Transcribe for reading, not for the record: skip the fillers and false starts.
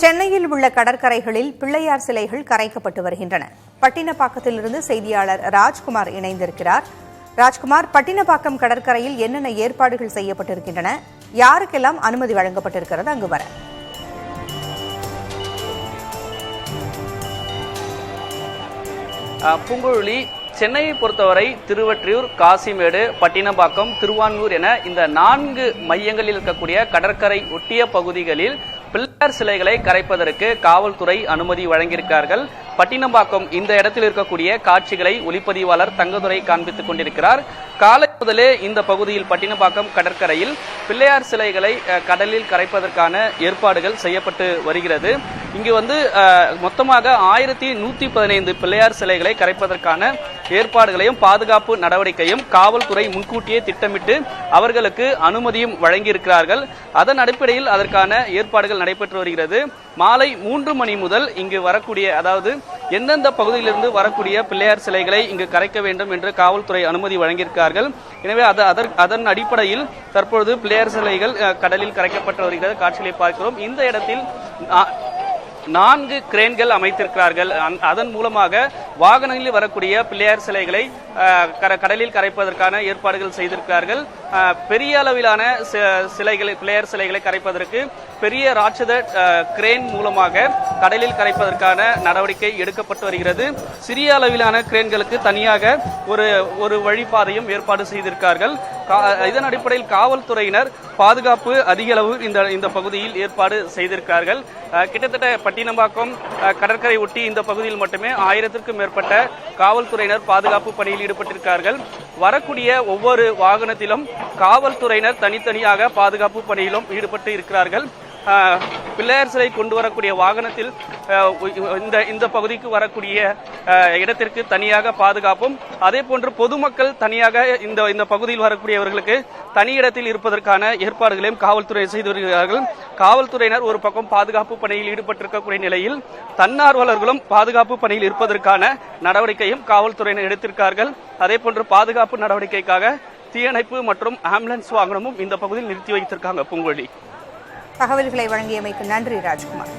சென்னையில் உள்ள கடற்கரைகளில் பிள்ளையார் சிலைகள் கரைக்கப்பட்டு வருகின்றன. பட்டினப்பாக்கத்திலிருந்து செய்தியாளர் ராஜ்குமார் இணைந்திருக்கிறார். ராஜ்குமார், பட்டினப்பாக்கம் கடற்கரையில் என்னென்ன ஏற்பாடுகள் செய்யப்பட்டிருக்கின்றன, யாருக்கெல்லாம் அனுமதி வழங்கப்பட்டிருக்கிறது அங்கு வர? பூங்குழலி, சென்னையை பொறுத்தவரை திருவொற்றியூர், காசிமேடு, பட்டினப்பாக்கம், திருவான்மூர் என இந்த 4 மையங்களில் இருக்கக்கூடிய கடற்கரை ஒட்டிய பகுதிகளில் பிள்ளையார் சிலைகளை கரைப்பதற்கு காவல்துறை அனுமதி வழங்கியிருக்கிறார்கள். பட்டினப்பாக்கம் இந்த இடத்தில் இருக்கக்கூடிய காட்சிகளை ஒளிப்பதிவாளர் தங்கதுரை காண்பித்துக் கொண்டிருக்கிறார். காலை முதலே இந்த பகுதியில் பட்டினப்பாக்கம் கடற்கரையில் பிள்ளையார் சிலைகளை கடலில் கரைப்பதற்கான ஏற்பாடுகள் செய்யப்பட்டு வருகிறது. இங்கு மொத்தமாக 1115 பிள்ளையார் சிலைகளை கரைப்பதற்கான ஏற்பாடுகளையும் பாதுகாப்பு நடவடிக்கையும் காவல்துறை முன்கூட்டியே திட்டமிட்டு அவர்களுக்கு அனுமதியும் வழங்கியிருக்கிறார்கள். அதன் அடிப்படையில் அதற்கான ஏற்பாடுகள் நடைபெற்று வருகிறது. மாலை 3 மணி முதல் இங்கு வரக்கூடிய, அதாவது எந்தெந்த பகுதியிலிருந்து வரக்கூடிய பிள்ளையார் சிலைகளை இங்கு கரைக்க வேண்டும் என்று காவல்துறை அனுமதி வழங்கியிருக்கிறார்கள். எனவே அதன் அடிப்படையில் தற்பொழுது பிள்ளையார் சிலைகள் கடலில் கரைக்கப்பட்டு வருகிறது. காட்சிகளை பார்க்கிறோம். இந்த இடத்தில் 4 கிரேன்கள் அமைத்திருக்கிறார்கள். அதன் மூலமாக வாகனங்களில் வரக்கூடிய பிள்ளையார் சிலைகளை கடலில் கரைப்பதற்கான ஏற்பாடுகள் செய்திருக்கிறார்கள். பெரிய அளவிலான பிள்ளையார் சிலைகளை கரைப்பதற்கு பெரிய ராட்சத கிரேன் மூலமாக கடலில் கரைப்பதற்கான நடவடிக்கை எடுக்கப்பட்டு வருகிறது. சிறிய அளவிலான கிரேன்களுக்கு தனியாக ஒரு வழிபாதையும் ஏற்பாடு செய்திருக்கிறார்கள். இதன் அடிப்படையில் காவல்துறையினர் பாதுகாப்பு அதிக அளவு இந்த பகுதியில் ஏற்பாடு செய்திருக்கிறார்கள். கிட்டத்தட்ட பட்டினப்பாக்கம் கடற்கரை ஒட்டி இந்த பகுதியில் மட்டுமே 1000க்கும் மேற்பட்ட காவல்துறையினர் பாதுகாப்பு பணியில் ஈடுபட்டிருக்கிறார்கள். வரக்கூடிய ஒவ்வொரு வாகனத்திலும் காவல்துறையினர் தனித்தனியாக பாதுகாப்பு பணியிலும் ஈடுபட்டு இருக்கிறார்கள். பிள்ளையார் சிலை கொண்டு வரக்கூடிய வாகனத்தில் இந்த பகுதிக்கு வரக்கூடிய இடத்திற்கு தனியாக பாதுகாப்பும், அதே போன்று பொதுமக்கள் தனியாக இந்த பகுதியில் வரக்கூடியவர்களுக்கு தனி இடத்தில் இருப்பதற்கான ஏற்பாடுகளையும் காவல்துறை செய்து வருகிறார்கள். காவல்துறையினர் ஒரு பக்கம் பாதுகாப்பு பணியில் ஈடுபட்டிருக்கக்கூடிய நிலையில் தன்னார்வலர்களும் பாதுகாப்பு பணியில் இருப்பதற்கான நடவடிக்கையும் காவல்துறையினர் எடுத்திருக்கிறார்கள். அதே போன்று பாதுகாப்பு நடவடிக்கைக்காக தீயணைப்பு மற்றும் ஆம்புலன்ஸ் வாகனமும் இந்த பகுதியில் நிறுத்தி வைத்திருக்காங்க. பூங்குழலி, தகவல்களை வழங்கியமைக்கு நன்றி ராஜ்குமார்.